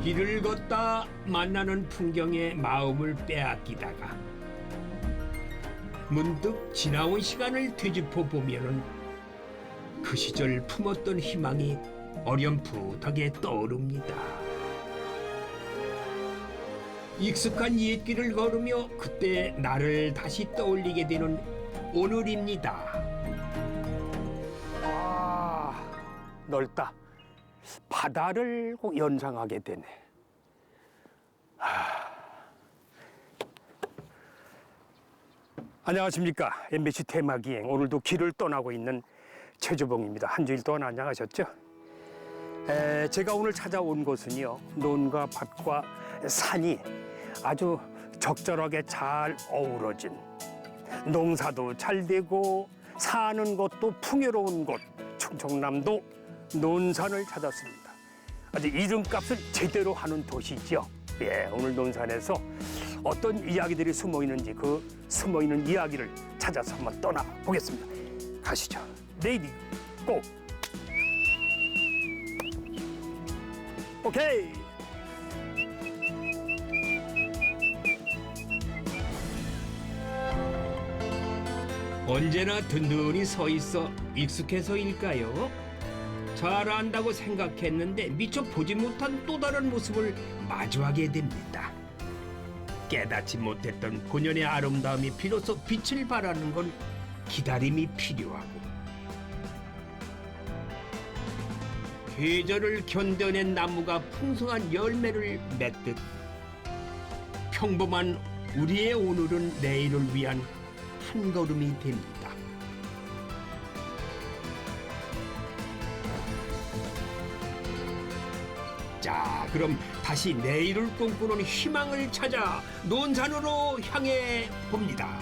길을 걷다 만나는 풍경에 마음을 빼앗기다가 문득 지나온 시간을 되짚어 보면은 그 시절 품었던 희망이 어렴풋하게 떠오릅니다. 익숙한 옛길을 걸으며 그때 나를 다시 떠올리게 되는 오늘입니다. 아, 넓다. 바다를 꼭 연상하게 되네. 안녕하십니까. MBC 테마기행 오늘도 길을 떠나고 있는 최주봉입니다. 한 주일 동안 안녕하셨죠? 제가 오늘 찾아온 곳은요, 논과 밭과 산이 아주 적절하게 잘 어우러진, 농사도 잘 되고 사는 곳도 풍요로운 곳, 충청남도 논산을 찾았습니다. 아주 이름값을 제대로 하는 도시죠. 예, 오늘 논산에서 어떤 이야기들이 숨어 있는지 그 숨어 있는 이야기를 찾아서 한번 떠나 보겠습니다. 가시죠. 레이디 고! 오케이. 언제나 든든히 서 있어 익숙해서일까요? 잘 안다고 생각했는데 미처 보지 못한 또 다른 모습을 마주하게 됩니다. 깨닫지 못했던 본연의 아름다움이 비로소 빛을 발하는 건 기다림이 필요하고, 계절을 견뎌낸 나무가 풍성한 열매를 맺듯 평범한 우리의 오늘은 내일을 위한 한 걸음이 됩니다. 자, 그럼 다시 내일을 꿈꾸는 희망을 찾아 논산으로 향해 봅니다.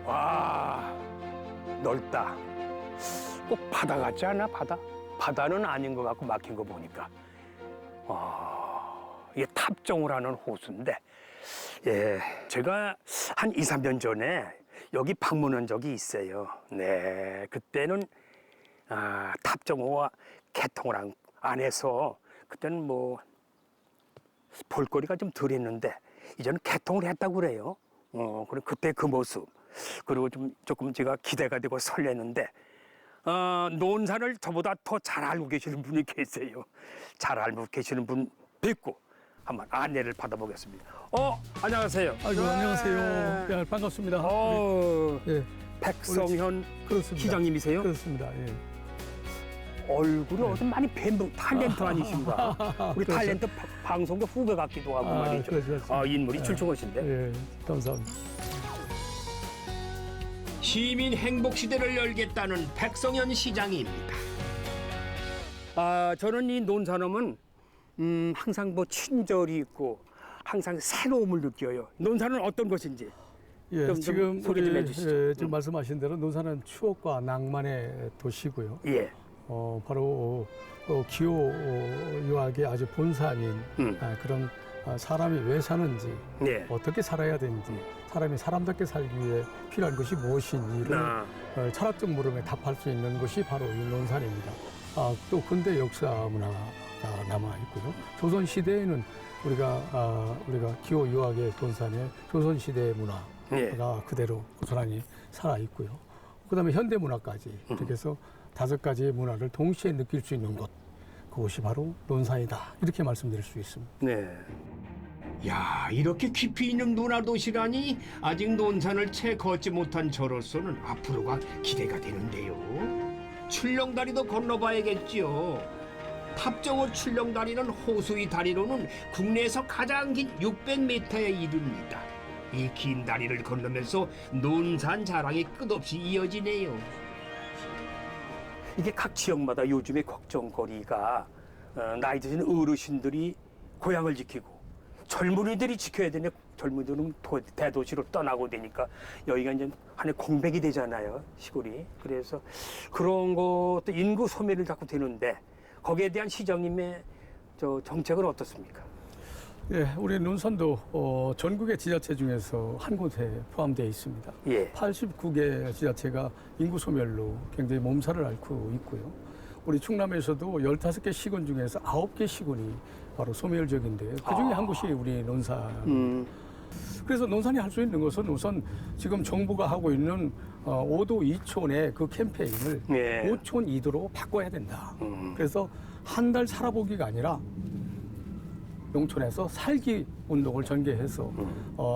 와, 넓다. 꼭 바다 같지 않아, 바다? 바다는 아닌 것 같고 막힌 거 보니까. 이게 탑정을 하는 호수인데, 예, 제가 한 2, 3년 전에 여기 방문한 적이 있어요. 네, 그때는 탑정호와 개통을 안 해서 그때는 뭐 볼거리가 좀 덜 했는데 이제는 개통을 했다고 그래요. 그리고 그때 그 모습, 그리고 조금 제가 기대가 되고 설레는데, 논산을 저보다 더 잘 알고 계시는 분이 계세요. 잘 알고 계시는 분 뵙고 한번 안내를 받아보겠습니다. 안녕하세요. 아이고, 안녕하세요. 예, 반갑습니다. 예, 백성현 그렇습니다. 시장님이세요? 그렇습니다. 예. 얼굴이 어디 많이 뵌 탤런트 아니신가? 우리 그렇죠. 탤런트 방송도 후배 같기도 하고 말이죠. 그렇죠. 인물이 출중하신데. 예, 감사합니다. 시민 행복 시대를 열겠다는 백성현 시장입니다. 저는 이 논산하면 항상 뭐 친절이 있고 항상 새로움을 느껴요. 논산은 어떤 곳인지. 예, 좀 지금 소개 좀 우리 해주시죠. 지금 말씀하신 대로 논산은 추억과 낭만의 도시고요. 예. 바로 기호 유학의 아주 본산인 그런 사람이 왜 사는지, 네. 어떻게 살아야 되는지, 사람이 사람답게 살기 위해 필요한 것이 무엇인지를 철학적 물음에 답할 수 있는 것이 바로 이 논산입니다. 또 근대 역사 문화가 남아 있고요. 조선 시대에는 우리가 기호 유학의 논산에 조선 시대의 문화가 네. 그대로 고스란히 살아 있고요. 그다음에 현대 문화까지 이렇게 해서 5가지의 문화를 동시에 느낄 수 있는 곳, 그것이 바로 논산이다, 이렇게 말씀드릴 수 있습니다. 네. 야, 이렇게 깊이 있는 문화도시라니 아직 논산을 채 걷지 못한 저로서는 앞으로가 기대가 되는데요. 출렁다리도 건너봐야겠지요. 탑정호 출렁다리는 호수의 다리로는 국내에서 가장 긴 600m에 이릅니다. 이 긴 다리를 건너면서 논산 자랑이 끝없이 이어지네요. 이게 각 지역마다 요즘의 걱정거리가 나이 드신 어르신들이 고향을 지키고 젊은이들이 지켜야 되는데 젊은이들은 대도시로 떠나고 되니까 여기가 이제 한해 공백이 되잖아요, 시골이. 그래서 그런 것도 인구 소멸을 자꾸 되는데 거기에 대한 시장님의 정책은 어떻습니까? 예, 우리 논산도 전국의 지자체 중에서 한 곳에 포함되어 있습니다. 예. 89개 지자체가 인구 소멸로 굉장히 몸살을 앓고 있고요. 우리 충남에서도 15개 시군 중에서 9개 시군이 바로 소멸적인데 그중에 한 곳이 우리 논산. 그래서 논산이 할 수 있는 것은 우선 지금 정부가 하고 있는 5도 2촌의 그 캠페인을 예. 5촌 2도로 바꿔야 된다. 그래서 한 달 살아보기가 아니라 농촌에서 살기 운동을 전개해서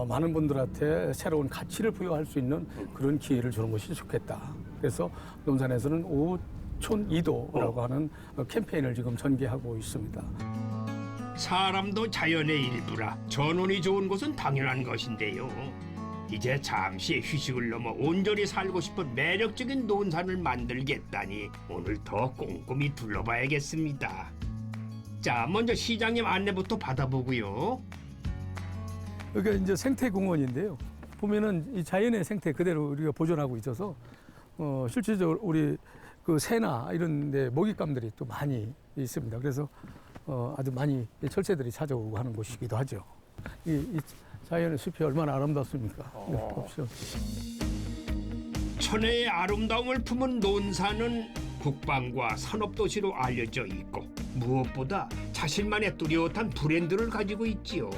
많은 분들한테 새로운 가치를 부여할 수 있는 그런 기회를 주는 것이 좋겠다. 그래서 논산에서는 5촌 2도라고 하는 캠페인을 지금 전개하고 있습니다. 사람도 자연의 일부라 전원이 좋은 것은 당연한 것인데요. 이제 잠시 휴식을 넘어 온전히 살고 싶은 매력적인 논산을 만들겠다니 오늘 더 꼼꼼히 둘러봐야겠습니다. 자, 먼저 시장님 안내부터 받아보고요. 여기가 이제 생태공원인데요. 보면은 이 자연의 생태 그대로 우리가 보존하고 있어서 실질적으로 우리 그 새나 이런 데 먹잇감들이 또 많이 있습니다. 그래서 아주 많이 철새들이 찾아오고 하는 곳이기도 하죠. 이 자연의 숲이 얼마나 아름답습니까? 보십시오. 천혜의 아름다움을 품은 논산은 국방과 산업도시로 알려져 있고 무엇보다 자신만의 뚜렷한 브랜드를 가지고 있지요.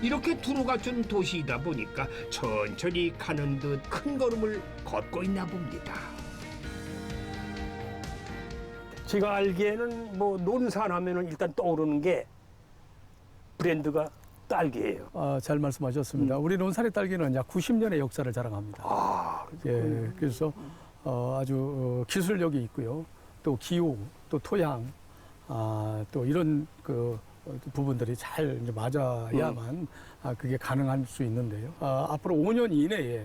이렇게 두루 갖춘 도시이다 보니까 천천히 가는 듯 큰 걸음을 걷고 있나 봅니다. 제가 알기에는 뭐 논산 하면은 일단 떠오르는 게 브랜드가 딸기예요. 잘 말씀하셨습니다. 우리 논산의 딸기는 약 90년의 역사를 자랑합니다. 예, 그래서 아주 기술력이 있고요. 또 기후, 또 토양, 또 이런 그 부분들이 잘 이제 맞아야만 그게 가능할 수 있는데요. 앞으로 5년 이내에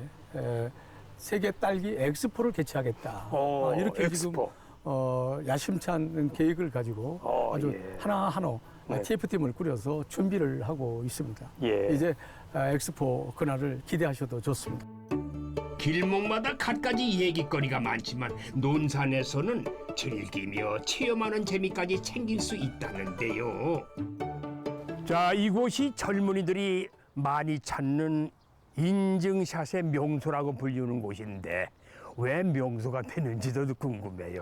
세계 딸기 엑스포를 개최하겠다. 이렇게 엑스포. 지금 야심찬 계획을 가지고 아주 예. 하나하나 네. TF팀을 꾸려서 준비를 하고 있습니다. 예. 이제 엑스포 그날을 기대하셔도 좋습니다. 길목마다 갖가지 얘기거리가 많지만 논산에서는 즐기며 체험하는 재미까지 챙길 수 있다는데요. 자, 이곳이 젊은이들이 많이 찾는 인증샷의 명소라고 불리는 곳인데 왜 명소가 되는지도 궁금해요.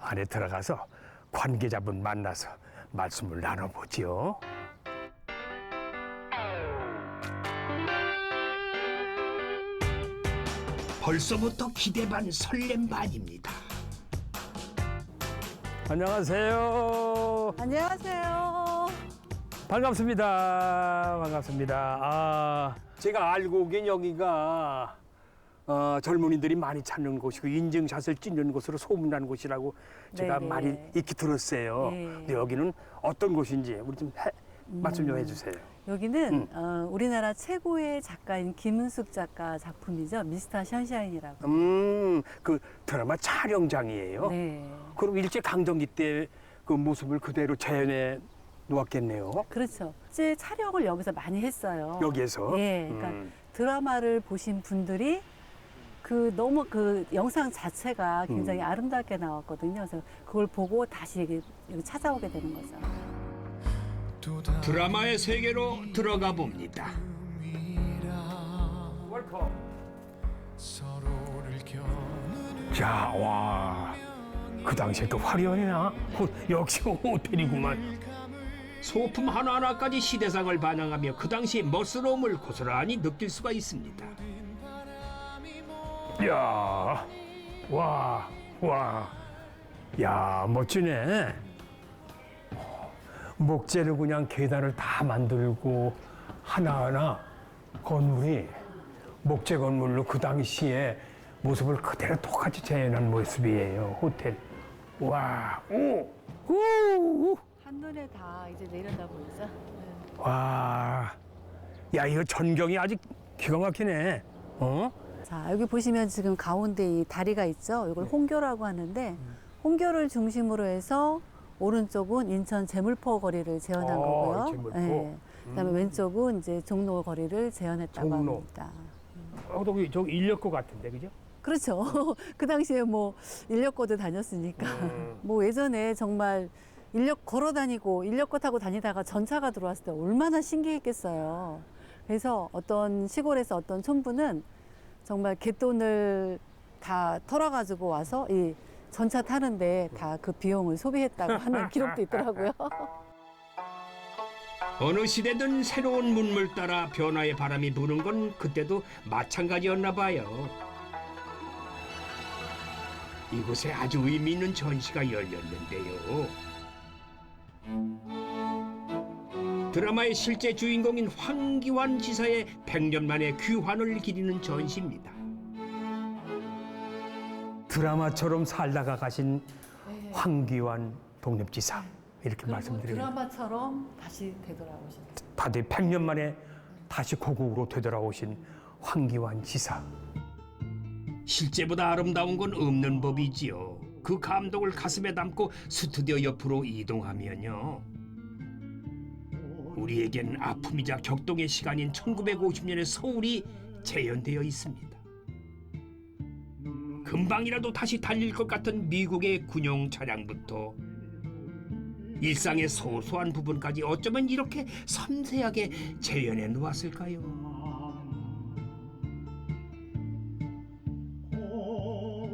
안에 들어가서 관계자분 만나서 말씀을 나눠보죠. 벌써부터 기대 반 설렘 반입니다. 안녕하세요. 안녕하세요. 반갑습니다. 반갑습니다. 제가 알고 오긴 여기가 젊은이들이 많이 찾는 곳이고 인증샷을 찍는 곳으로 소문난 곳이라고 제가 네네. 많이 익히 들었어요. 네. 근데 여기는 어떤 곳인지 우리 좀 말씀 좀 해주세요. 여기는 우리나라 최고의 작가인 김은숙 작가 작품이죠. 미스터 션샤인이라고. 그 드라마 촬영장이에요. 네. 그럼 일제 강점기 때 그 모습을 그대로 재현해 놓았겠네요. 그렇죠. 실제 촬영을 여기서 많이 했어요. 여기에서. 예. 그러니까 드라마를 보신 분들이 너무 그 영상 자체가 굉장히 아름답게 나왔거든요. 그래서 그걸 보고 다시 여기 찾아오게 되는 거죠. 드라마의 세계로 들어가 봅니다. 자, 와. 그 당시에 또 화려해나? 역시 호텔이구만. 소품 하나하나까지 시대상을 반영하며 그 당시의 멋스러움을 고스란히 느낄 수가 있습니다. 야, 와, 와. 야, 멋지네. 목재로 그냥 계단을 다 만들고 하나하나 건물이 목재 건물로 그 당시에 모습을 그대로 똑같이 재현한 모습이에요. 호텔. 와, 오. 한눈에 다 이제 내려다보이죠. 와, 야, 이거 전경이 아직 기가 막히네. 자, 여기 보시면 지금 가운데 이 다리가 있죠. 이걸 홍교라고 하는데 홍교를 중심으로 해서 오른쪽은 인천 제물포 거리를 재현한 거고요. 제물포. 예. 그다음에 왼쪽은 이제 종로 거리를 재현했다고 종로. 합니다. 저기 인력거 같은데, 그죠? 그렇죠. 그 당시에 뭐 인력거도 다녔으니까. 뭐 예전에 정말 인력 걸어 다니고 인력거 타고 다니다가 전차가 들어왔을 때 얼마나 신기했겠어요. 그래서 어떤 시골에서 어떤 촌부는 정말 갯돈을 다 털어가지고 와서 이 전차 타는데 다 그 비용을 소비했다고 하는 기록도 있더라고요. 어느 시대든 새로운 문물 따라 변화의 바람이 부는 건 그때도 마찬가지였나 봐요. 이곳에 아주 의미 있는 전시가 열렸는데요. 드라마의 실제 주인공인 황기환 지사의 100년 만에 귀환을 기리는 전시입니다. 드라마처럼 살다가 가신 황기환 독립지사 이렇게 말씀드리고 드라마처럼 다시 되돌아오신. 다들 100년 만에 다시 고국으로 되돌아오신 황기환 지사. 실제보다 아름다운 건 없는 법이지요. 그 감동을 가슴에 담고 스튜디오 옆으로 이동하면요. 우리에겐 아픔이자 격동의 시간인 1950년의 서울이 재현되어 있습니다. 금방이라도 다시 달릴 것 같은 미국의 군용 차량부터 일상의 소소한 부분까지 어쩌면 이렇게 섬세하게 재현해 놓았을까요?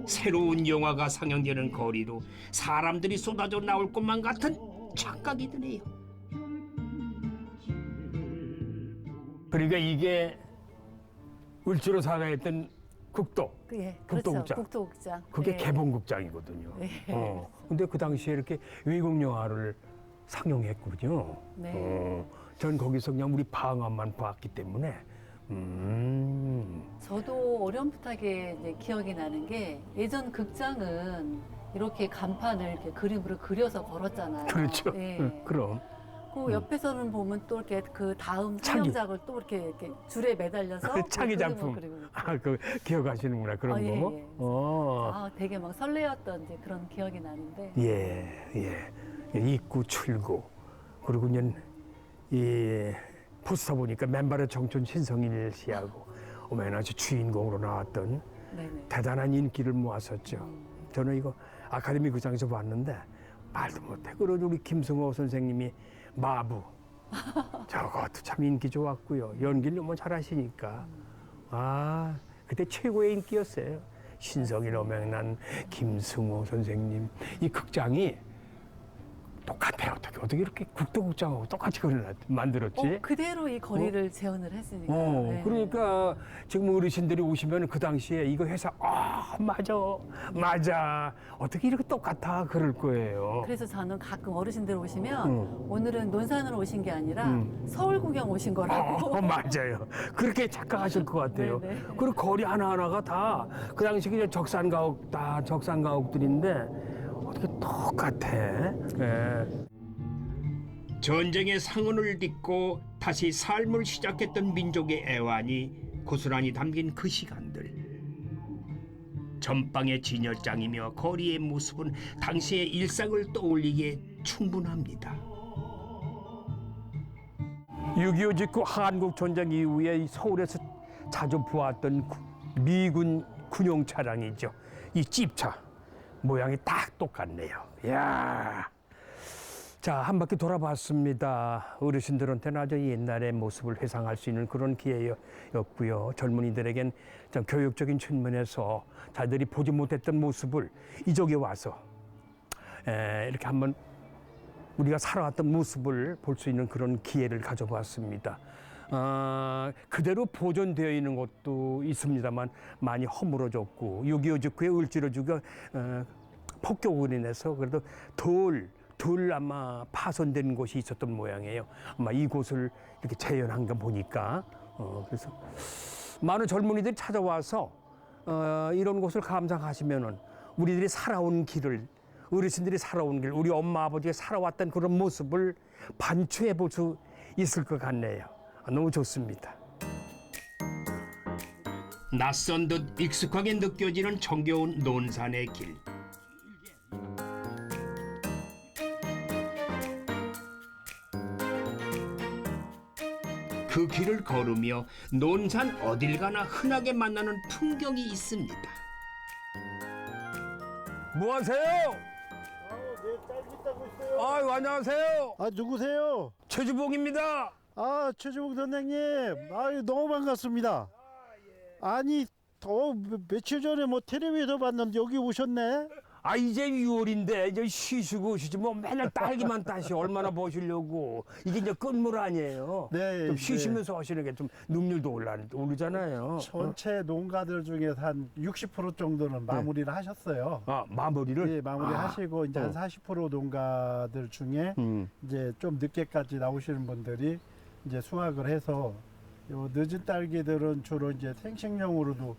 새로운 영화가 상영되는 거리로 사람들이 쏟아져 나올 것만 같은 착각이 드네요. 그러니까 이게 을지로 사가했던 국도, 예, 국도극장. 그렇죠. 국도극장. 그게 예. 개봉극장이거든요. 네. 근데 그 당시에 이렇게 외국 영화를 상영했군요. 네. 전 거기서 그냥 우리 방언만 봤기 때문에. 저도 어렴풋하게 이제 기억이 나는 게 예전 극장은 이렇게 간판을 이렇게 그림으로 그려서 걸었잖아요. 그렇죠. 예. 그럼. 그 옆에서는 보면 또 이렇게 그 다음 차기. 상영작을 또 이렇게 줄에 매달려서 그 차기 그림을 작품. 그리고 있고. 그 기억하시는구나 그런 예, 거. 예. 아, 되게 막 설레었던 이제 그런 기억이 나는데. 예. 입구 출구 그리고 그냥 이 포스터 보니까 맨발의 청춘 신성일 씨하고 어머나 저 주인공으로 나왔던 네네. 대단한 인기를 모았었죠. 저는 이거 아카데미 극장에서 봤는데 말도 못해. 그러고 우리 김승호 선생님이 마부 저것도 참 인기 좋았고요. 연기를 너무 잘하시니까 그때 최고의 인기였어요. 신성일 어명난 김승호 선생님 이 극장이 똑같아요. 어떻게 이렇게 국도극장하고 똑같이 만들었지? 그대로 이 거리를 재현을 했으니까. 네. 그러니까 지금 어르신들이 오시면 그 당시에 이거 회사 맞아 어떻게 이렇게 똑같아 그럴 거예요. 그래서 저는 가끔 어르신들 오시면 오늘은 논산으로 오신 게 아니라 서울 구경 오신 거라고. 맞아요. 그렇게 착각하실 것 같아요. 네네. 그리고 거리 하나하나가 다 그 당시 그냥 적산가옥들인데 어떻게 똑같아? 네. 전쟁의 상흔을 딛고 다시 삶을 시작했던 민족의 애환이 고스란히 담긴 그 시간들. 전방의 진열장이며 거리의 모습은 당시의 일상을 떠올리기에 충분합니다. 6.25 직후 한국 전쟁 이후에 서울에서 자주 보았던 미군 군용 차량이죠. 이 찝차. 모양이 딱 똑같네요. 이야. 자, 한 바퀴 돌아봤습니다. 어르신들한테는 아주 옛날의 모습을 회상할 수 있는 그런 기회였고요. 젊은이들에겐 좀 교육적인 측면에서 자들이 보지 못했던 모습을 이쪽에 와서 이렇게 한번 우리가 살아왔던 모습을 볼 수 있는 그런 기회를 가져봤습니다. 그대로 보존되어 있는 것도 있습니다만 많이 허물어졌고 6.25 직후에 을지로주가 폭격으로 인해서 그래도 덜 아마 파손된 곳이 있었던 모양이에요. 아마 이곳을 이렇게 재현한 거 보니까 그래서 많은 젊은이들이 찾아와서 이런 곳을 감상하시면은 우리들이 살아온 길을 어르신들이 살아온 길, 우리 엄마 아버지가 살아왔던 그런 모습을 반추해 볼 수 있을 것 같네요. 너무 좋습니다. 낯선 듯 익숙하게 느껴지는 정겨운 논산의 길. 그 길을 걸으며 논산 어딜 가나 흔하게 만나는 풍경이 있습니다. 뭐 하세요? 아유, 안녕하세요. 아, 누구세요? 최주봉입니다. 아, 최주봉 선생님. 아유, 너무 반갑습니다. 아니, 며칠 전에 뭐 텔레비에서 봤는데 여기 오셨네? 아, 이제 6월인데 이제 쉬시고 쉬지 뭐 맨날 딸기만 따시 얼마나 보시려고. 이게 이제 끝물 아니에요. 네, 좀 네. 쉬시면서 하시는 게 좀 능률도 오르잖아요. 전체 농가들 중에서 한 60% 정도는 마무리를 하셨어요. 아, 마무리를? 예, 마무리 하시고 이제 한 40% 농가들 중에 이제 좀 늦게까지 나오시는 분들이 이제 수확을 해서 요 늦은 딸기들은 주로 이제 생식용으로도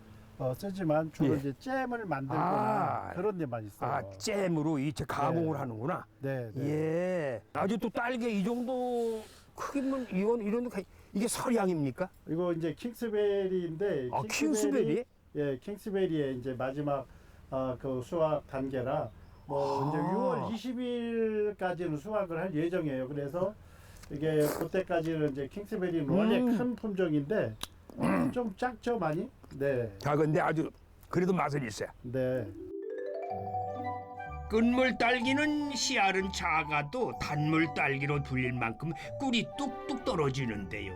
쓰지만 주로 예. 이제 잼을 만들거나 아. 그런 데만 있어요. 아, 잼으로 이제 가공을 네. 하는구나. 네, 네. 예. 아주 또 딸기 이 정도 크기면 이런 이게 설향입니까? 이거 이제 킹스베리인데 아, 킹스베리? 예, 킹스베리의 이제 마지막 그 수확 단계라 뭐 아. 이제 6월 20일까지는 수확을 할 예정이에요. 그래서 이게 그때까지는 이제 킹스베리는 원래 큰 품종인데 좀 작죠 많이? 네, 작은데 아주 그래도 맛은 있어요. 네. 끝물 딸기는 씨알은 작아도 단물 딸기로 불릴 만큼 꿀이 뚝뚝 떨어지는데요.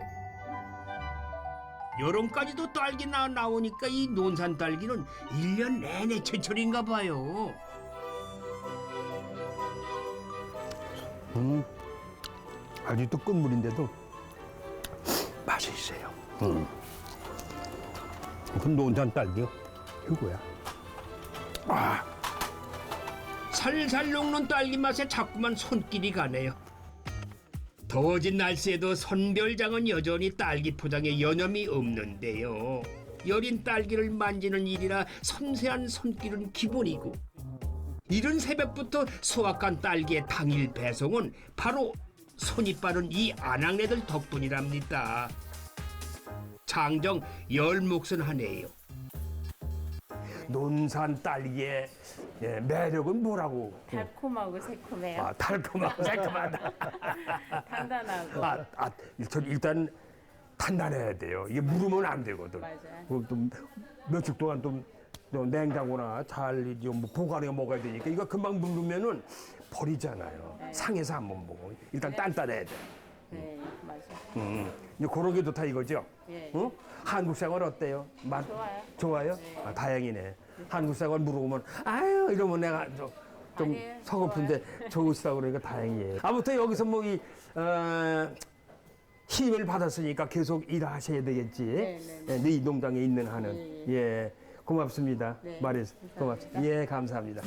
여름까지도 딸기나 나오니까 이 논산 딸기는 1년 내내 제철인가 봐요. 아주 또 끝물인데도 맛이 있어요. 그 논산 딸기요. 이거야. 아, 살살 녹는 딸기 맛에 자꾸만 손길이 가네요. 더워진 날씨에도 선별장은 여전히 딸기 포장에 여념이 없는데요. 여린 딸기를 만지는 일이라 섬세한 손길은 기본이고, 이른 새벽부터 수확한 딸기의 당일 배송은 바로 손이 빠른 이 아낙네들 덕분이랍니다. 장정 열몫은 하네요. 논산 딸기의 매력은 뭐라고? 달콤하고 새콤해요. 아, 달콤하고 새콤하다. 단단하고. 일단 단단해야 돼요. 이게 무르면 안 되거든. 맞아요. 좀 며칠 동안 좀 냉장고나 잘 뭐 보관해 먹어야 되니까 이거 금방 무르면은 버리잖아요. 네. 상해서 한번 먹어. 일단 단단해야 돼. 네, 맞아요. 이제 그런 게 좋다 이거죠. 예. 응? 한국 생활 어때요? 좋아요. 좋아요? 네. 아, 다행이네. 한국 생활 물어보면 아유 이러면 내가 좀 아니에요. 서글픈데 좋으시다고 그러니까 다행이에요. 아무튼 여기서 뭐 힘을 받았으니까 계속 일하셔야 되겠지. 네. 네 농장에 있는 한은. 예. 고맙습니다. 네, 말해서 고맙습니다. 예, 감사합니다.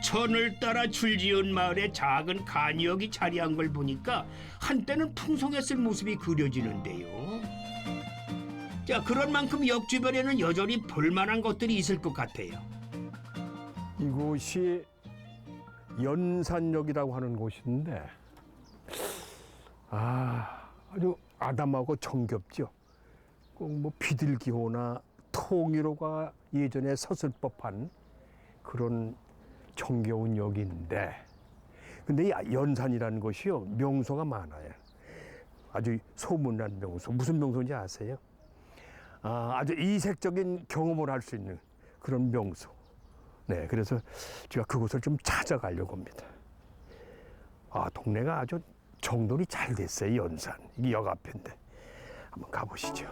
천을 따라 줄지은 마을에 작은 간이역이 자리한 걸 보니까 한때는 풍성했을 모습이 그려지는데요. 자, 그런 만큼 역 주변에는 여전히 볼만한 것들이 있을 것 같아요. 이곳이 연산역이라고 하는 곳인데 아주 아담하고 정겹죠. 꼭 뭐 비둘기호나 통일호가 예전에 섰을 법한 그런 정겨운 역인데 근데 이 연산이라는 곳이요 명소가 많아요. 아주 소문난 명소. 무슨 명소인지 아세요? 아주 이색적인 경험을 할 수 있는 그런 명소. 네, 그래서 제가 그곳을 좀 찾아가려고 합니다. 동네가 아주 정돈이 잘 됐어요, 연산. 이게 역 앞인데. 한번 가보시죠.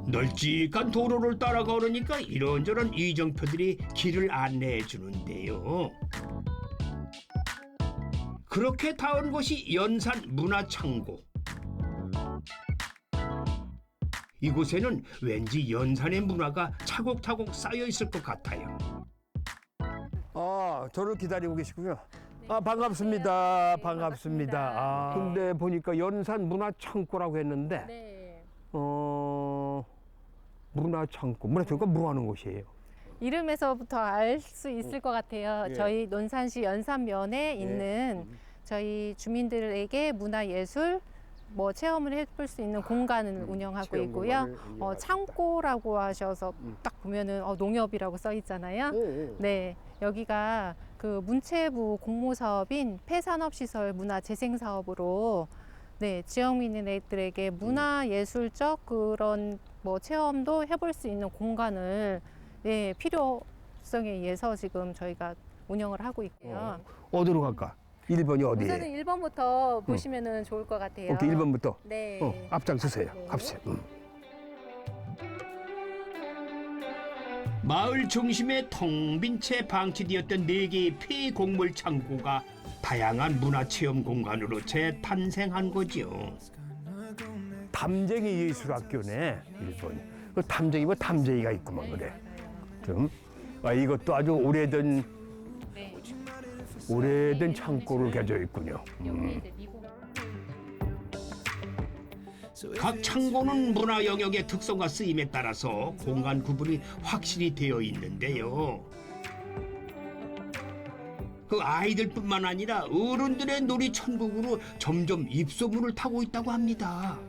널찍한 도로를 따라 걸으니까 이런저런 이정표들이 길을 안내해 주는데요. 그렇게 닿은 곳이 연산 문화창고. 이곳에는 왠지 연산의 문화가 차곡차곡 쌓여 있을 것 같아요. 저를 기다리고 계시고요. 반갑습니다. 네, 반갑습니다. 근데 보니까 연산 문화창고라고 했는데, 네. 문화창고가 뭐 하는 곳이에요? 이름에서부터 알 수 있을 것 같아요. 예. 저희 논산시 연산면에 있는 저희 주민들에게 문화예술 뭐 체험을 해볼 수 있는 공간을 운영하고 체험 있고요. 공간을 운영하고 창고라고 하셔서 딱 보면은 농협이라고 써 있잖아요. 네, 여기가 그 문체부 공모 사업인 폐산업시설 문화재생 사업으로 네, 지역민들에게 문화예술적 그런 뭐 체험도 해볼 수 있는 공간을 네, 필요성에 의해서 지금 저희가 운영을 하고 있고요. 어디로 갈까? 1번이 어디에? 우선은 1번부터 보시면은 좋을 것 같아요. 오케이, 1번부터. 네. 앞장서세요. 네. 갑시다. 마을 중심에 텅 빈 채 방치되었던 4개의 폐곡물 창고가 다양한 문화체험 공간으로 재탄생한 거지요. 담쟁이 예술학교네, 1번이. 그 담쟁이 뭐 담쟁이가 있구만 그래. 좀. 이것도 아주 오래된 창고를 가져 있군요. 각 창고는 문화 영역의 특성과 쓰임에 따라서 공간 구분이 확실히 되어 있는데요. 그 아이들뿐만 아니라 어른들의 놀이 천국으로 점점 입소문을 타고 있다고 합니다.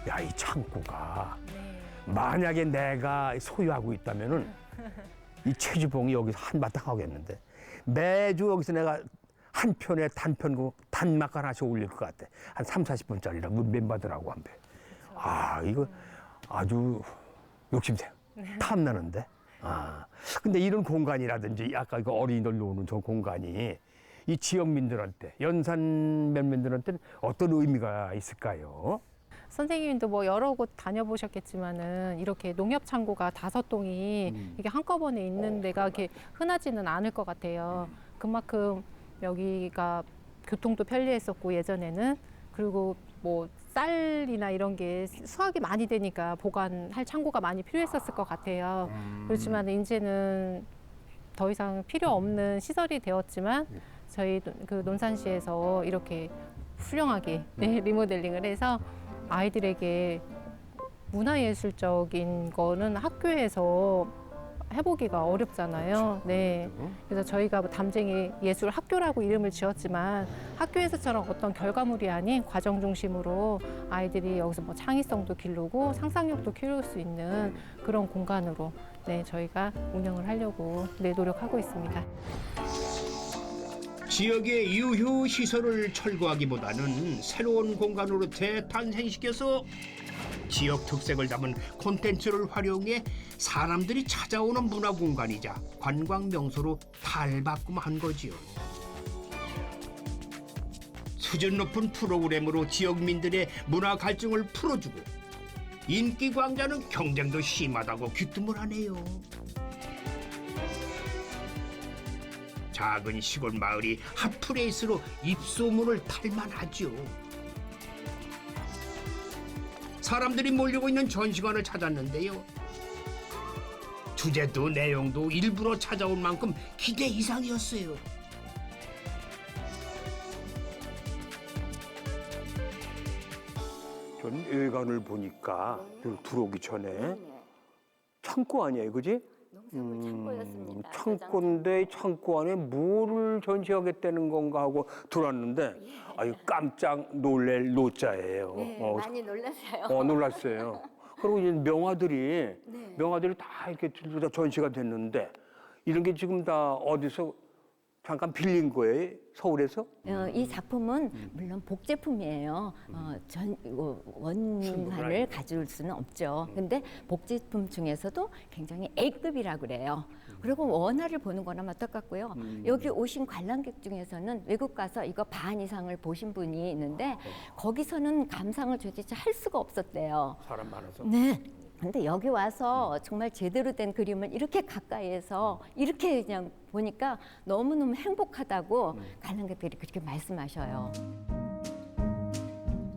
야, 이 창고가 만약에 내가 소유하고 있다면은 이 최주봉이 여기서 한바탕 하겠는데 매주 여기서 내가 한 편에 단막 하나씩 올릴 것 같아. 한 30-40분짜리라 멤버들하고 한 배. 이거 아주 욕심새. 탐나는데. 근데 이런 공간이라든지 아까 그 어린이들 노는 저 공간이 이 지역민들한테, 연산 면민들한테는 어떤 의미가 있을까요? 선생님도 뭐 여러 곳 다녀보셨겠지만은 이렇게 농협 창고가 5동이 이게 한꺼번에 있는 데가 이렇게 흔하지는 않을 것 같아요. 그만큼 여기가 교통도 편리했었고 예전에는 그리고 뭐 쌀이나 이런 게 수확이 많이 되니까 보관할 창고가 많이 필요했었을 것 같아요. 그렇지만 이제는 더 이상 필요 없는 시설이 되었지만 저희 그 논산시에서 이렇게 훌륭하게 리모델링을 해서 아이들에게 문화예술적인 거는 학교에서 해보기가 어렵잖아요. 네. 그래서 저희가 뭐 담쟁이 예술 학교라고 이름을 지었지만 학교에서처럼 어떤 결과물이 아닌 과정 중심으로 아이들이 여기서 뭐 창의성도 기르고 상상력도 키울 수 있는 그런 공간으로 네, 저희가 운영을 하려고 네, 노력하고 있습니다. 지역의 유휴 시설을 철거하기보다는 새로운 공간으로 재탄생시켜서 지역 특색을 담은 콘텐츠를 활용해 사람들이 찾아오는 문화 공간이자 관광 명소로 탈바꿈한 거지요. 수준 높은 프로그램으로 지역민들의 문화 갈증을 풀어주고 인기 광자는 경쟁도 심하다고 귀뜸을 하네요. 작은 시골 마을이 핫플레이스로 입소문을 탈만하죠. 사람들이 몰리고 있는 전시관을 찾았는데요. 주제도 내용도 일부러 찾아온 만큼 기대 이상이었어요. 전 외관을 보니까 들어오기 전에 창고 아니에요, 그지? 창고였습니다. 창고인데 창고 안에 뭐를 전시하겠다는 건가 하고 들어왔는데 아유 깜짝 놀랄 노자예요. 네, 많이 놀랐어요. 놀랐어요. 그리고 이제 명화들이 다 이렇게 다 전시가 됐는데 이런 게 지금 다 어디서 잠깐 빌린 거예요? 서울에서? 이 작품은 물론 복제품이에요. 원판을 가져올 수는 없죠. 근데 복제품 중에서도 굉장히 A급이라고 그래요. 그리고 원화를 보는 거랑 똑같고요. 여기 오신 관람객 중에서는 외국 가서 이거 반 이상을 보신 분이 있는데 거기서는 감상을 도대체 할 수가 없었대요. 사람 많아서. 네. 근데 여기 와서 정말 제대로 된 그림을 이렇게 가까이에서 이렇게 그냥 보니까 너무너무 행복하다고 관람객들이 그렇게 말씀하셔요.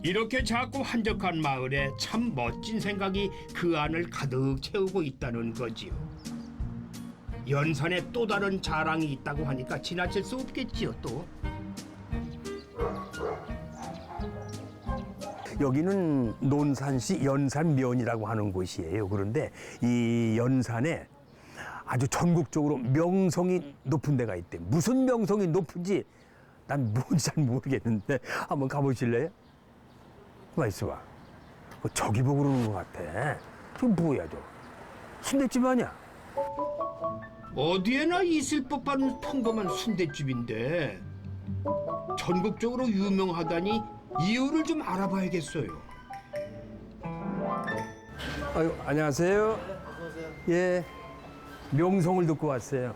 이렇게 작고 한적한 마을에 참 멋진 생각이 그 안을 가득 채우고 있다는 거지요. 연산에 또 다른 자랑이 있다고 하니까 지나칠 수 없겠지요 또. 여기는 논산시 연산면이라고 하는 곳이에요. 그런데 이 연산에 아주 전국적으로 명성이 높은 데가 있대. 무슨 명성이 높은지 난 뭔지 잘 모르겠는데 한번 가보실래요? 가만 있어봐. 저기 보고 그러는 것 같아. 저거 뭐야 저? 순댓집 아니야? 어디에나 있을 법한 평범한 순댓집인데 전국적으로 유명하다니 이유를 좀 알아봐야겠어요. 아유, 안녕하세요. 예, 명성을 듣고 왔어요.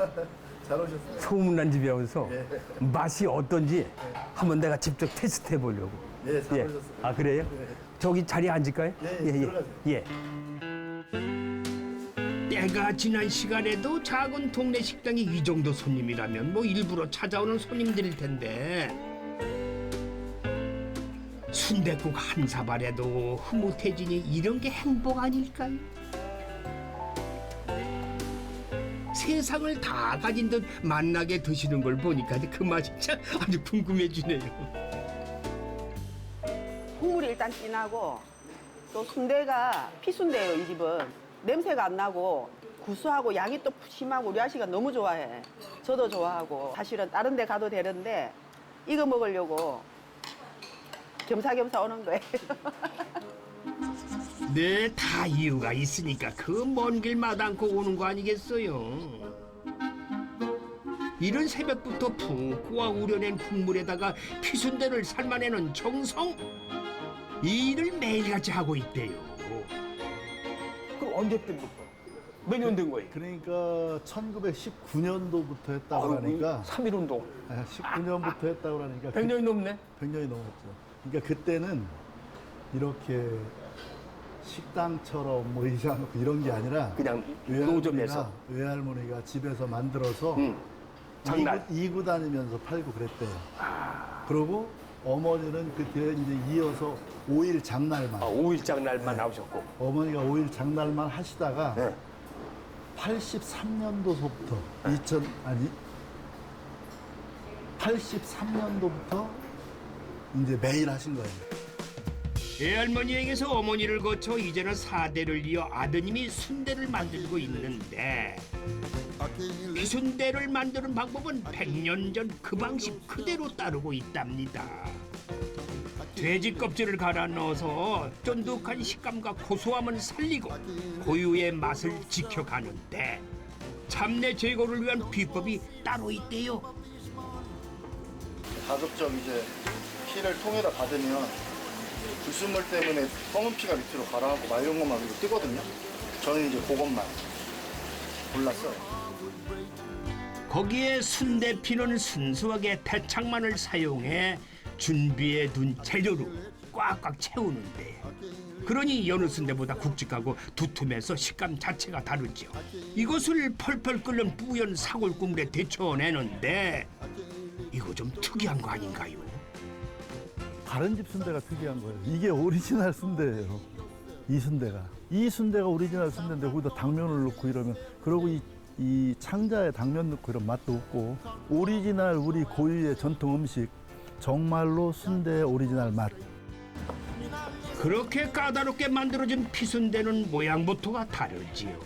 잘 오셨어요. 소문난 집에 와서 맛이 어떤지 한번 내가 직접 테스트해 보려고. 예, 잘 예. 오셨어요. 아, 그래요? 저기 자리에 앉을까요? 들어가세요. 예. 때가 지난 시간에도 작은 동네 식당이 이 정도 손님이라면 뭐 일부러 찾아오는 손님들일 텐데 순댓국 한 사발에도 흐뭇해지니 이런 게 행복 아닐까요? 세상을 다 가진 듯 만나게 드시는 걸 보니까 그 맛이 참 아주 궁금해지네요. 국물이 일단 진하고 또 순대가 피순대예요. 이 집은 냄새가 안 나고 구수하고 양이 또 푸짐하고 우리 아씨가 너무 좋아해. 저도 좋아하고 사실은 다른 데 가도 되는데 이거 먹으려고 겸사겸사 오는 거예요. 네, 다 이유가 있으니까 그 먼 길 마다않고 오는 거 아니겠어요? 이른 새벽부터 푹 끓어 우려낸 국물에다가 피순대를 삶아내는 정성. 이 일을 매일같이 하고 있대요. 그럼 언제 때부터? 몇 년 된 거예요? 그러니까 1919년도부터 했다고 하니까 3.1운동. 19년부터 했다고 하니까 100년이 넘네? 100년이 넘었죠. 그러니까 그때는 이렇게 식당처럼 뭐 이상하고 이런 게 아니라 그냥 노점에서. 외할머니가 집에서 만들어서 장날. 이구 다니면서 팔고 그랬대요. 그리고 어머니는 그 뒤에 이제 이어서 5일 장날만. 5일 장날만 나오셨고. 어머니가 5일 장날만 하시다가 네. 83년도서부터 83년도부터 이제 매일 하신 거예요. 외할머니에게서 어머니를 거쳐 이제는 4대를 이어 아드님이 순대를 만들고 있는데 이 순대를 만드는 방법은 100년 전 그 방식 그대로 따르고 있답니다. 돼지 껍질을 갈아 넣어서 쫀득한 식감과 고소함을 살리고 고유의 맛을 지켜가는데 잡내 제거를 위한 비법이 따로 있대요. 가급적 이제 피를 통에다 받으면 불순물 때문에 검은 피가 밑으로 가라앉고 맑은 것만 위로 뜨거든요. 저는 이제 그것만 골랐어요. 거기에 순대피는 순수하게 대창만을 사용해 준비해 둔 재료로 꽉꽉 채우는데 그러니 여느 순대보다 굵직하고 두툼해서 식감 자체가 다르죠. 이것을 펄펄 끓는 뿌연 사골국물에 데쳐내는데 이거 좀 특이한 거 아닌가요? 다른 집 순대가 특이한 거예요. 이게 오리지널 순대예요. 이 순대가 오리지널 순대인데 거기다 당면을 넣고 이러면 그러고 이 창자에 당면 넣고 이런 맛도 없고 오리지널 우리 고유의 전통 음식 정말로 순대의 오리지널 맛. 그렇게 까다롭게 만들어진 피순대는 모양부터가 다르지요.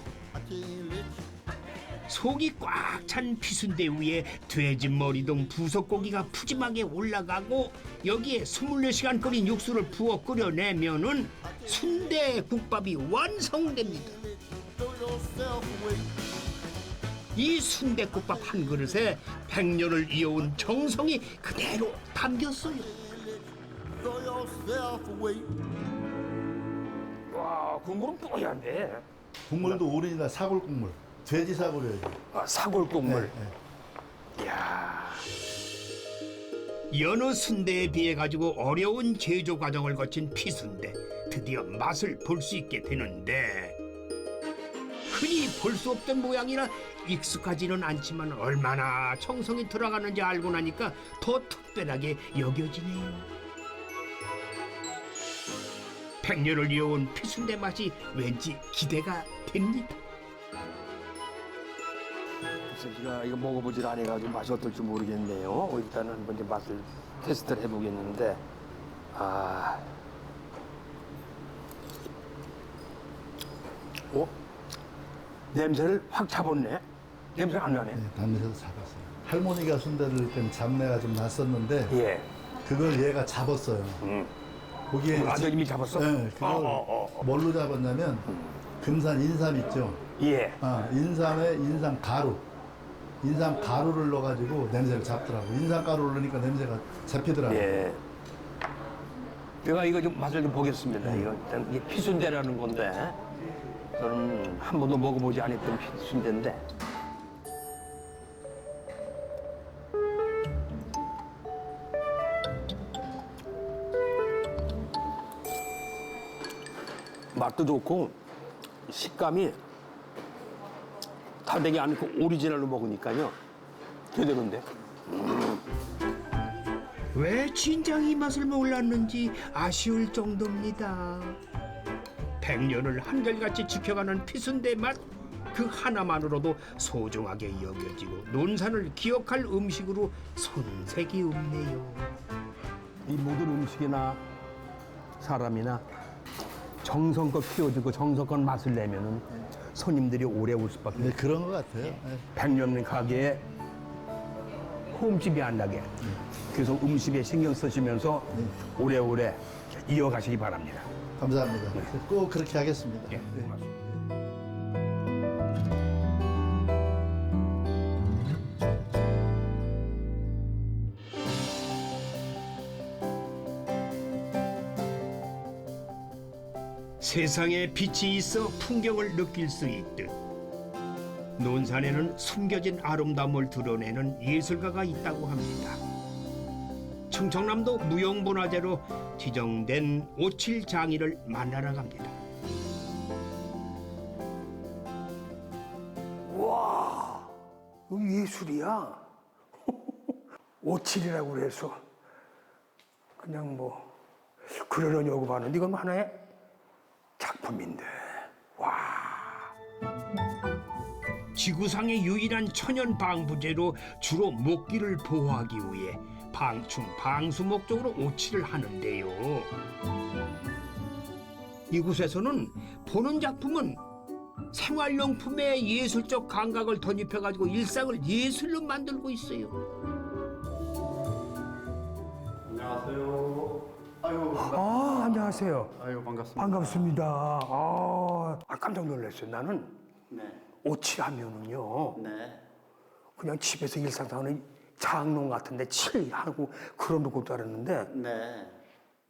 속이 꽉 찬 피순대 위에 돼지 머리동 부석고기가 푸짐하게 올라가고 여기에 24시간 끓인 육수를 부어 끓여내면은 순대국밥이 완성됩니다. 이 순대국밥 한 그릇에 100년을 이어온 정성이 그대로 담겼어요. 와, 국물은 뽀얀데. 국물도 오리지널 사골 국물. 돼지 사골이에요. 사골국물. 네. 이야. 여느 순대에 비해 가지고 어려운 제조 과정을 거친 피순대 드디어 맛을 볼 수 있게 되는데 흔히 볼 수 없던 모양이라 익숙하지는 않지만 얼마나 정성이 들어가는지 알고 나니까 더 특별하게 여겨지네요. 100년을 이어온 피순대 맛이 왠지 기대가 됩니다. 그래서 제가 이거 먹어보질 않아가지고 맛이 어떨지 모르겠네요. 일단은 한번 이제 맛을 테스트를 해보겠는데, 냄새를 확 잡았네. 냄새 안 나네. 네, 담내에서 잡았어요. 할머니가 순대를 땐 잡내가 좀 났었는데 예. 그걸 얘가 잡았어요. 거기에 아들님이 잡았어? 네, 그걸 뭘로 잡았냐면 금산 인삼 있죠. 예. 인삼에 인삼 가루 인삼 가루를 넣어가지고 냄새를 잡더라고. 인삼 가루를 넣으니까 냄새가 잡히더라고. 예. 제가 이거 좀 맛을 좀 보겠습니다. 이거 일단 이게 피순대라는 건데 저는 한 번도 먹어보지 않았던 피순대인데. 맛도 좋고 식감이 다대기 않고 오리지널로 먹으니까요. 제대로인데. 왜 진작 이 맛을 몰랐는지 아쉬울 정도입니다. 100년을 한결같이 지켜가는 피순대 맛, 그 하나만으로도 소중하게 여겨지고 논산을 기억할 음식으로 손색이 없네요. 이 모든 음식이나 사람이나 정성껏 키워주고 정성껏 맛을 내면은 손님들이 오래 올 수밖에 네, 그런 것 같아요. 100년 가게에 홈집이 안 나게 계속 음식에 신경 쓰시면서 오래오래 이어가시기 바랍니다. 감사합니다. 꼭 그렇게 하겠습니다. 예. 세상에 빛이 있어 풍경을 느낄 수 있듯 논산에는 숨겨진 아름다움을 드러내는 예술가가 있다고 합니다. 충청남도 무형문화재로 지정된 오칠장이를 만나러 갑니다. 와, 이거 예술이야. 오칠이라고 그래서 그냥 뭐 그러려냐고 봤는데 이건 하나의 작품인데. 와. 지구상의 유일한 천연 방부제로 주로 목기를 보호하기 위해 방충, 방수 목적으로 오칠을 하는데요. 이곳에서는 보는 작품은 생활용품에 예술적 감각을 덧입혀가지고 일상을 예술로 만들고 있어요. 안녕하세요. 아유, 아, 안녕하세요. 아유 반갑습니다. 반갑습니다. 아, 깜짝 놀랐어요. 나는 네, 오칠하면은요. 네. 그냥 집에서 일상생활하는 장롱 같은데 칠하고 그런 줄 알았는데 네.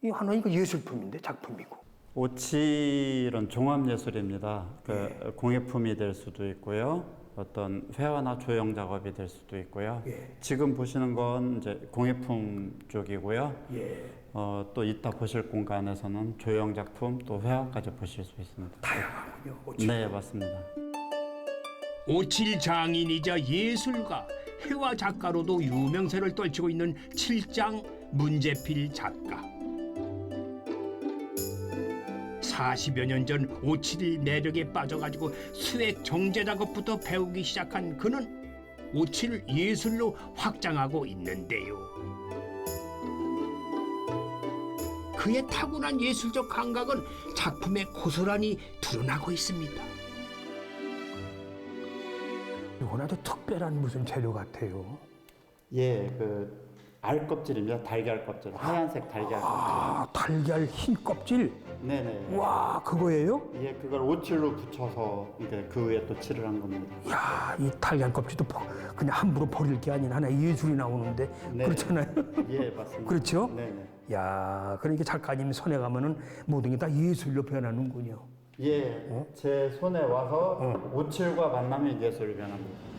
이 하나 이거 예술품인데 작품이고. 오칠은 종합예술입니다. 그 공예품이 될 수도 있고요. 어떤 회화나 조형 작업이 될 수도 있고요. 예. 지금 보시는 건 이제 공예품 쪽이고요. 예. 또 이따 보실 공간에서는 조형 작품 또 회화까지 보실 수 있습니다. 다양하군요. 오칠. 네, 맞습니다. 오칠 장인이자 예술가, 회화 작가로도 유명세를 떨치고 있는 칠장 문재필 작가. 40여 년 전 오칠 매력에 빠져가지고 수액 정제 작업부터 배우기 시작한 그는 오칠을 예술로 확장하고 있는데요. 그의 타고난 예술적 감각은 작품에 고스란히 드러나고 있습니다. 이건 아주 특별한 무슨 재료 같아요. 예, 그 알껍질입니다. 달걀 껍질, 하얀색 달걀 껍질. 아, 달걀 흰 껍질. 네네. 와, 그거예요? 예, 그걸 오칠로 붙여서 이제 그 위에 또 칠을 한 겁니다. 야, 이 달걀 껍질도 그냥 함부로 버릴 게 아닌 하나의 예술이 나오는데 네. 그렇잖아요. 예, 맞습니다. 그렇죠? 네네. 야, 그러니까 작가님이 손에 가면은 모든 게 다 예술로 변하는군요. 예, 제 손에 와서 오칠과 만나면 예술이 변합니다.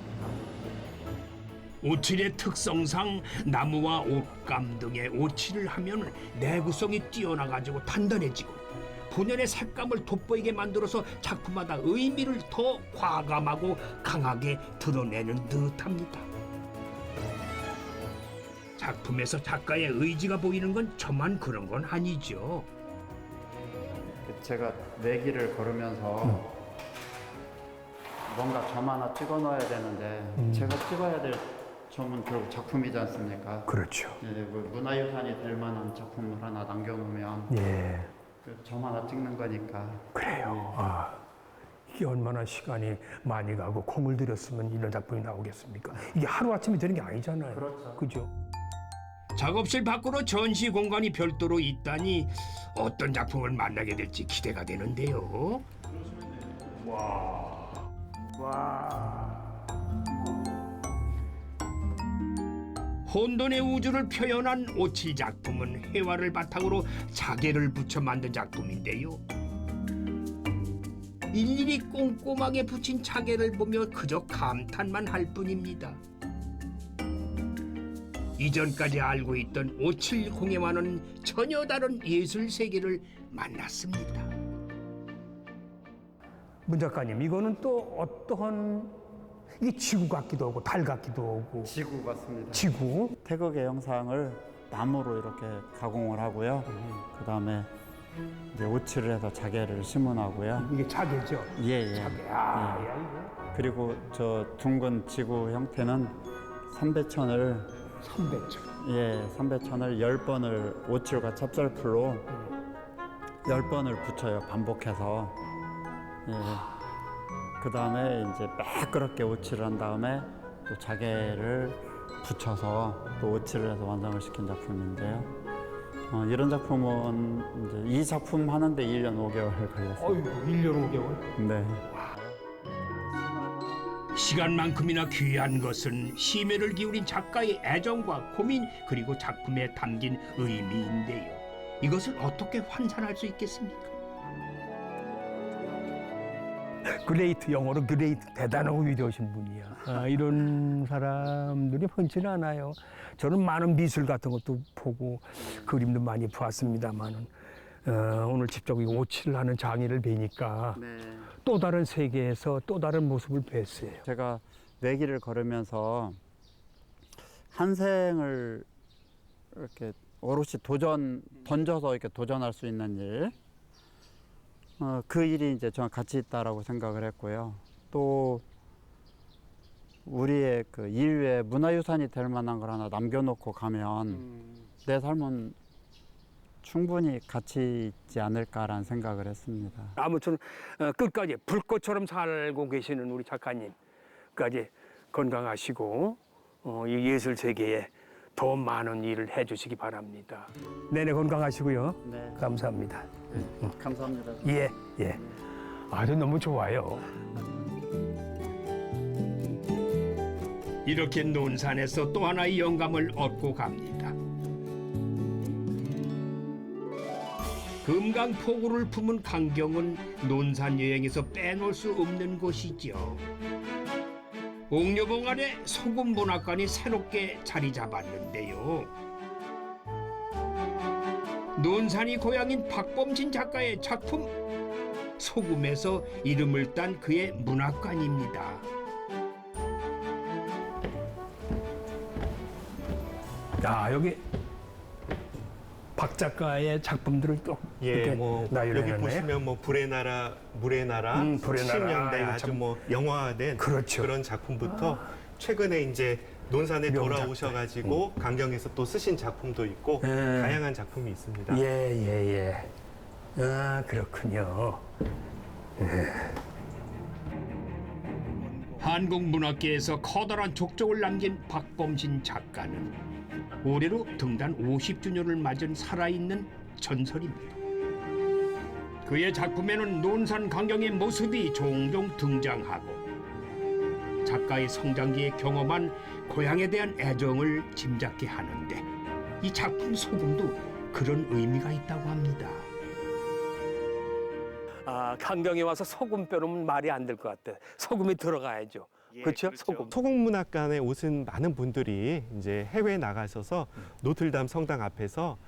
오칠의 특성상 나무와 옷감 등의 오칠을 하면 내구성이 뛰어나가지고 단단해지고 본연의 색감을 돋보이게 만들어서 작품마다 의미를 더 과감하고 강하게 드러내는 듯합니다. 작품에서 작가의 의지가 보이는 건 저만 그런 건 아니죠. 제가 내기를 걸으면서 뭔가 점 하나 찍어 넣어야 되는데 제가 찍어야 될 점은 결국 작품이지 않습니까? 그렇죠. 예, 그 문화유산이 될 만한 작품을 하나 남겨놓으면 예, 그 점 하나 찍는 거니까. 그래요. 아, 이게 얼마나 시간이 많이 가고 공을 들였으면 이런 작품이 나오겠습니까? 이게 하루아침에 되는 게 아니잖아요. 그렇죠. 그죠? 작업실 밖으로 전시 공간이 별도로 있다니 어떤 작품을 만나게 될지 기대가 되는데요. 와. 혼돈의 우주를 표현한 오칠 작품은 회화를 바탕으로 자개를 붙여 만든 작품인데요. 일일이 꼼꼼하게 붙인 자개를 보며 그저 감탄만 할 뿐입니다. 이전까지 알고 있던 오칠공예와는 전혀 다른 예술 세계를 만났습니다. 문 작가님, 이거는 또 어떠한 이게 지구 같기도 하고 달 같기도 하고. 지구 같습니다. 지구? 태극의 형상을 나무로 이렇게 가공을 하고요. 그다음에 이제 오칠을 해서 자개를 심은하고요. 이게 자개죠? 예. 자개. 야, 이거. 그리고 저 둥근 지구 형태는 삼배천을 300천을 10번을 오칠과 찹쌀풀로 10번을 붙여요. 반복해서. 예. 그 다음에 이제 매끄럽게 오칠을 한 다음에 또 자개를 붙여서 또 오칠을 해서 완성을 시킨 작품인데요. 이런 작품은 이제 이 작품 하는데 1년 5개월 걸렸어요. 어이구, 1년 5개월? 네. 시간만큼이나 귀한 것은 심혈을 기울인 작가의 애정과 고민 그리고 작품에 담긴 의미인데요. 이것을 어떻게 환산할 수 있겠습니까? 그레이트, 영어로 그레이트, 대단하고 위대하신 분이야. 이런 사람들이 흔치는 않아요. 저는 많은 미술 같은 것도 보고 그림도 많이 보았습니다만은 오늘 직접 이 오칠을 하는 장인을 뵈니까 또 다른 세계에서 또 다른 모습을 뵀어요. 제가 내 길을 걸으면서 한 생을 이렇게 오롯이 던져서 이렇게 도전할 수 있는 일, 그 일이 이제 저는 가치 있다라고 생각을 했고요. 또 우리의 그 인류의 문화유산이 될 만한 걸 하나 남겨놓고 가면 내 삶은 충분히 가치 있지 않을까라는 생각을 했습니다. 아무튼 끝까지 불꽃처럼 살고 계시는 우리 작가님까지 건강하시고 이 예술 세계에 더 많은 일을 해주시기 바랍니다. 내내 건강하시고요. 네. 감사합니다. 감사합니다. 예. 아주 너무 좋아요. 이렇게 논산에서 또 하나의 영감을 얻고 갑니다. 금강포구를 품은 강경은 논산 여행에서 빼놓을 수 없는 곳이죠. 옥녀봉 안에 소금문학관이 새롭게 자리 잡았는데요. 논산이 고향인 박범진 작가의 작품 소금에서 이름을 딴 그의 문학관입니다. 야, 여기 박 작가의 작품들을 또 예, 뭐 나열해놨네. 여기 보시면 뭐 불의 나라, 물의 나라, 불의 나라. 70년대 아주 참. 뭐 영화화된 그렇죠. 그런 작품부터 최근에 이제 논산에 명작들. 돌아오셔가지고 강경에서 또 쓰신 작품도 있고 다양한 작품이 있습니다. 예. 아, 그렇군요. 한국 문학계에서 커다란 족적을 남긴 박범진 작가는 올해로 등단 50주년을 맞은 살아있는 전설입니다. 그의 작품에는 논산 강경의 모습이 종종 등장하고 작가의 성장기에 경험한 고향에 대한 애정을 짐작케 하는데 이 작품 소금도 그런 의미가 있다고 합니다. 강경에 와서 소금 빼놓으면 말이 안 될 것 같아. 소금이 들어가야죠. 그렇죠? 소금. 소금문학관에 오신 많은 분들이 이제 해외에 나가셔서 노틀담 성당 앞에서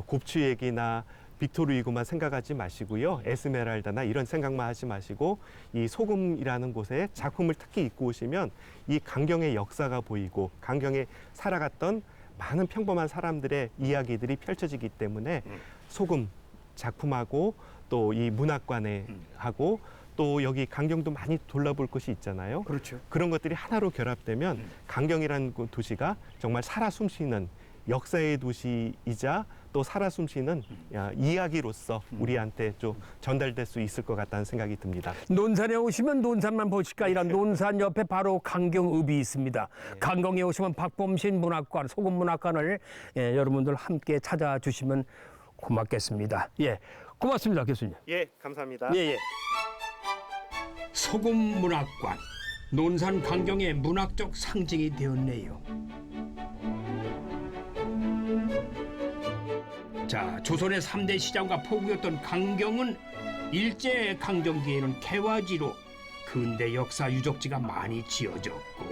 곱추 얘기나 빅토르 위고만 생각하지 마시고요. 에스메랄다나 이런 생각만 하지 마시고 이 소금이라는 곳에 작품을 특히 입고 오시면 이 강경의 역사가 보이고 강경에 살아갔던 많은 평범한 사람들의 이야기들이 펼쳐지기 때문에 소금 작품하고 또 이 문학관에 하고 또 여기 강경도 많이 둘러볼 곳이 있잖아요. 그렇죠. 그런 것들이 하나로 결합되면 강경이라는 도시가 정말 살아 숨쉬는 역사의 도시이자 또 살아 숨쉬는 이야기로서 우리한테 좀 전달될 수 있을 것 같다는 생각이 듭니다. 논산에 오시면 논산만 보실까 아니라 논산 옆에 바로 강경읍이 있습니다. 강경에 오시면 박범신 문학관, 소금문학관을 여러분들 함께 찾아주시면 고맙겠습니다. 예, 고맙습니다, 교수님. 예, 감사합니다. 예. 소금문학관, 논산 강경의 문학적 상징이 되었네요. 자, 조선의 3대 시장과 포구였던 강경은 일제 강점기에는 개화지로 근대 역사 유적지가 많이 지어졌고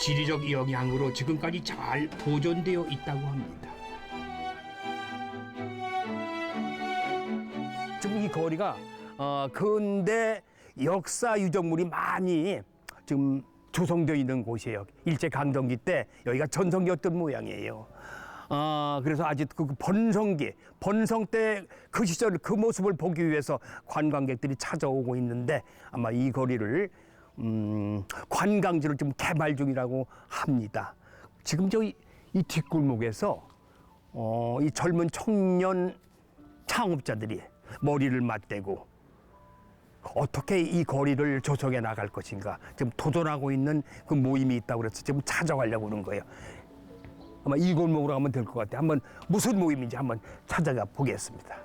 지리적 영향으로 지금까지 잘 보존되어 있다고 합니다. 지금 이 거리가 근대 역사 유적물이 많이 지금 조성되어 있는 곳이에요. 일제 강점기 때 여기가 전성기였던 모양이에요. 그래서 아직 그 번성 때 그 시절 그 모습을 보기 위해서 관광객들이 찾아오고 있는데 아마 이 거리를 관광지로 좀 개발 중이라고 합니다. 지금 이 뒷골목에서 이 젊은 청년 창업자들이 머리를 맞대고 어떻게 이 거리를 조성해 나갈 것인가 지금 도전하고 있는 그 모임이 있다고 그래서 지금 찾아가려고 그러는 거예요. 아마 이 골목으로 가면 될 것 같아요. 한번 무슨 모임인지 한번 찾아가 보겠습니다.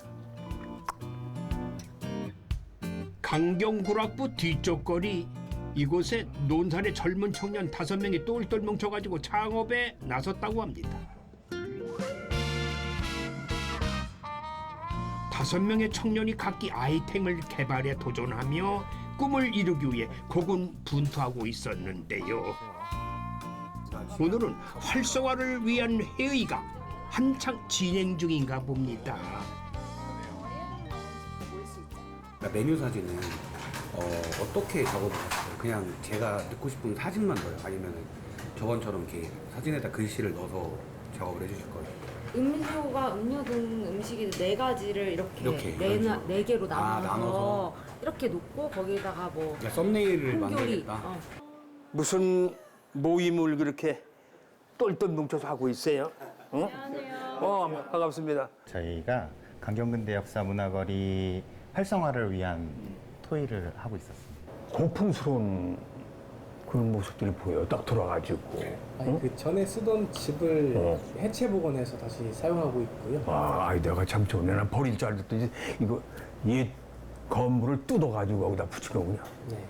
강경구락부 뒤쪽 거리 이곳에 논산의 젊은 청년 5명이 똘똘 뭉쳐가지고 창업에 나섰다고 합니다. 5명의 청년이 각기 아이템을 개발해 도전하며 꿈을 이루기 위해 고군분투하고 있었는데요. 오늘은 활성화를 위한 회의가 한창 진행 중인가 봅니다. 메뉴 사진은 어떻게 적어놓으셨어요? 그냥 제가 넣고 싶은 사진만 넣어요? 아니면 저번처럼 이렇게 사진에다 글씨를 넣어서 작업을 해주실 거예요? 음료가 음료 등 음식이 4가지를 이렇게 네 개로 나눠서 이렇게 놓고 거기다가 뭐 썸네일을 만들겠다. 무슨 모임을 그렇게 똘똘 뭉쳐서 하고 있어요? 응? 안녕하세요. 반갑습니다. 저희가 강경근대 역사 문화거리 활성화를 위한 토의를 하고 있었습니다. 고풍스러운 그런 모습들이 보여요. 딱 들어가지고. 아니, 그 전에 쓰던 집을 해체 복원해서 다시 사용하고 있고요. 아이디어가 참 좋네. 난 버릴 줄 알았더니 이거 옛 건물을 뜯어가지고 거기다 붙인 거군요. 네.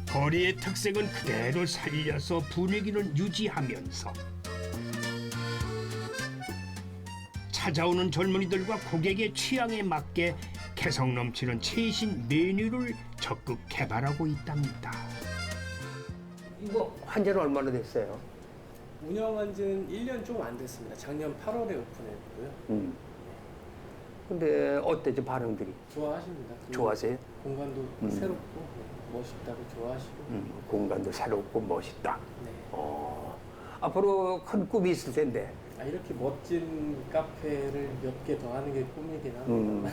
거리의 특색은 그대로 살려서 분위기는 유지하면서 찾아오는 젊은이들과 고객의 취향에 맞게 개성 넘치는 최신 메뉴를 적극 개발하고 있답니다. 이거 한지는 얼마나 됐어요? 운영한 지는 1년 좀 안 됐습니다. 작년 8월에 오픈했고요. 근데 어때죠, 반응들이? 좋아하십니다. 좋아하세요? 공간도 새롭고 멋있다고 좋아하시고. 공간도 새롭고 멋있다. 네. 앞으로 큰 꿈이 있을 텐데. 이렇게 멋진 카페를 몇 개 더 하는 게 꿈이긴 합니다.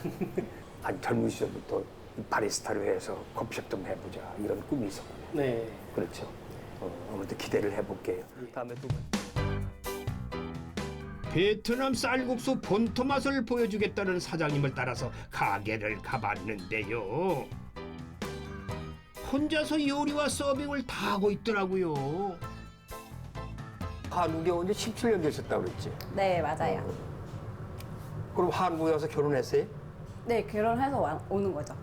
아니, 젊은 시절부터 바리스타로 해서 커피숍 좀 해보자 이런 꿈이 있었군요. 네. 그렇죠. 아무튼 기대를 해볼게요. 다음에 또. 베트남 쌀국수 본토 맛을 보여주겠다는 사장님을 따라서 가게를 가봤는데요. 혼자서 요리와 서빙을 다 하고 있더라고요. 한국에 온 지 17년 되셨다고 그랬지? 네, 맞아요. 그럼 한국에 와서 결혼했어요? 네, 결혼해서 오는 거죠.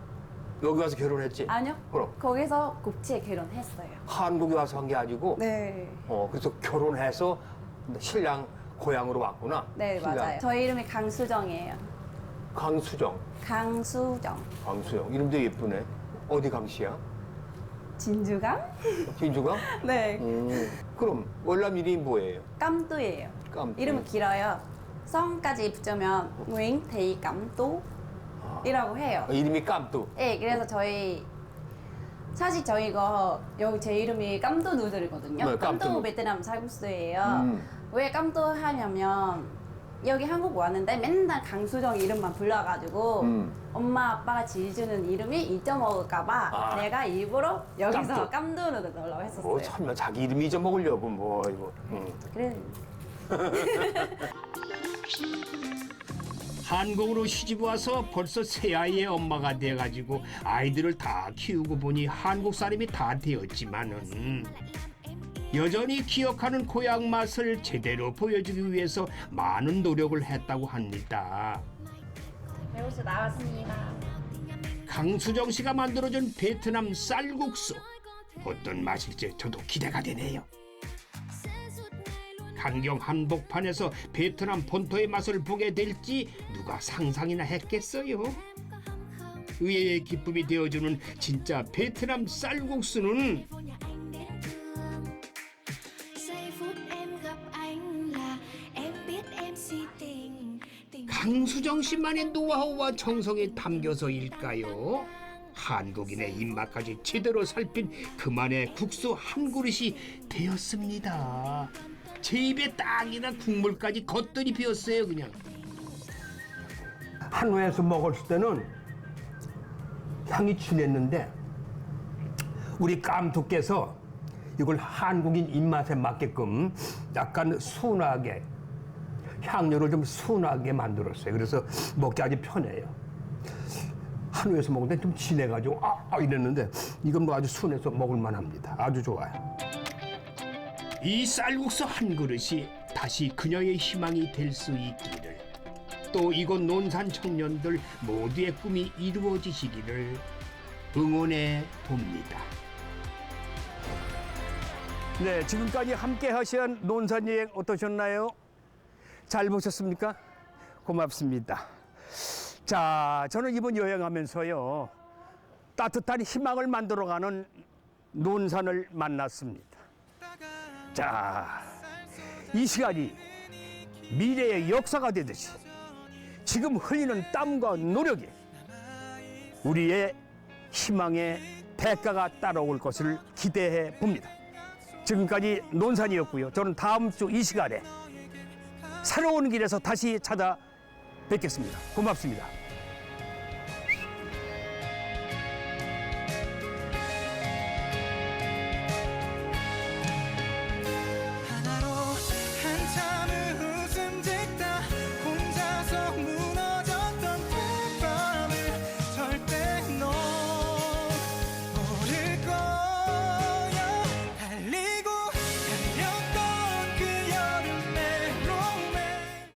여기 와서 결혼했지? 아니요. 그럼? 거기서 국제에 결혼했어요. 한국에 와서 한 게 아니고? 네. 그래서 결혼해서 신랑 고향으로 왔구나? 네, 신랑. 맞아요. 저희 이름이 강수정이에요. 강수정? 강수정. 강수정. 이름도 예쁘네. 어디 강씨야? 진주강? 진주강? 네. 그럼 월남 이름이 뭐예요? 깜뚜예요. 깜뚜. 이름은 길어요. 성까지 붙이면 윙, 데이, 깜뚜 이라고 해요. 이름이 깜뚜? 네, 그래서 사실 저희가 여기 제 이름이 깜뚜 누들이거든요. 네, 깜뚜 베트남 쌀국수예요. 왜 깜뚜 하냐면 여기 한국 왔는데 맨날 강수정 이름만 불러가지고 엄마 아빠가 지어주는 이름이 잊어먹을까봐 내가 일부러 여기서 깜뚜 누들 넣으려고 했었어요. 뭐 설마 자기 이름 잊어먹으려고 뭐 이거. 그래. 한국으로 시집 와서 벌써 새 아이의 엄마가 돼가지고 아이들을 다 키우고 보니 한국 사람이 다 되었지만은 여전히 기억하는 고향 맛을 제대로 보여주기 위해서 많은 노력을 했다고 합니다. 배우수 나왔습니다. 강수정 씨가 만들어준 베트남 쌀국수 어떤 맛일지 저도 기대가 되네요. 강경 한복판에서 베트남 본토의 맛을 보게 될지 누가 상상이나 했겠어요? 의외의 기쁨이 되어주는 진짜 베트남 쌀국수는 강수정 씨만의 노하우와 정성이 담겨서일까요? 한국인의 입맛까지 제대로 살핀 그만의 국수 한 그릇이 되었습니다. 제 입에 딱이나 국물까지 겉들이 비었어요 그냥. 한우에서 먹었을 때는 향이 진했는데 우리 깜두께서 이걸 한국인 입맛에 맞게끔 약간 순하게 향료를 좀 순하게 만들었어요. 그래서 먹기 아주 편해요. 한우에서 먹을 때 좀 진해가지고 이랬는데 이건 뭐 아주 순해서 먹을 만합니다. 아주 좋아요. 이 쌀국수 한 그릇이 다시 그녀의 희망이 될 수 있기를, 또 이곳 논산 청년들 모두의 꿈이 이루어지시기를 응원해 봅니다. 네, 지금까지 함께 하신 논산 여행 어떠셨나요? 잘 보셨습니까? 고맙습니다. 자, 저는 이번 여행하면서요, 따뜻한 희망을 만들어가는 논산을 만났습니다. 자, 이 시간이 미래의 역사가 되듯이 지금 흘리는 땀과 노력이 우리의 희망의 대가가 따라올 것을 기대해 봅니다. 지금까지 논산이었고요. 저는 다음 주 이 시간에 새로운 길에서 다시 찾아뵙겠습니다. 고맙습니다.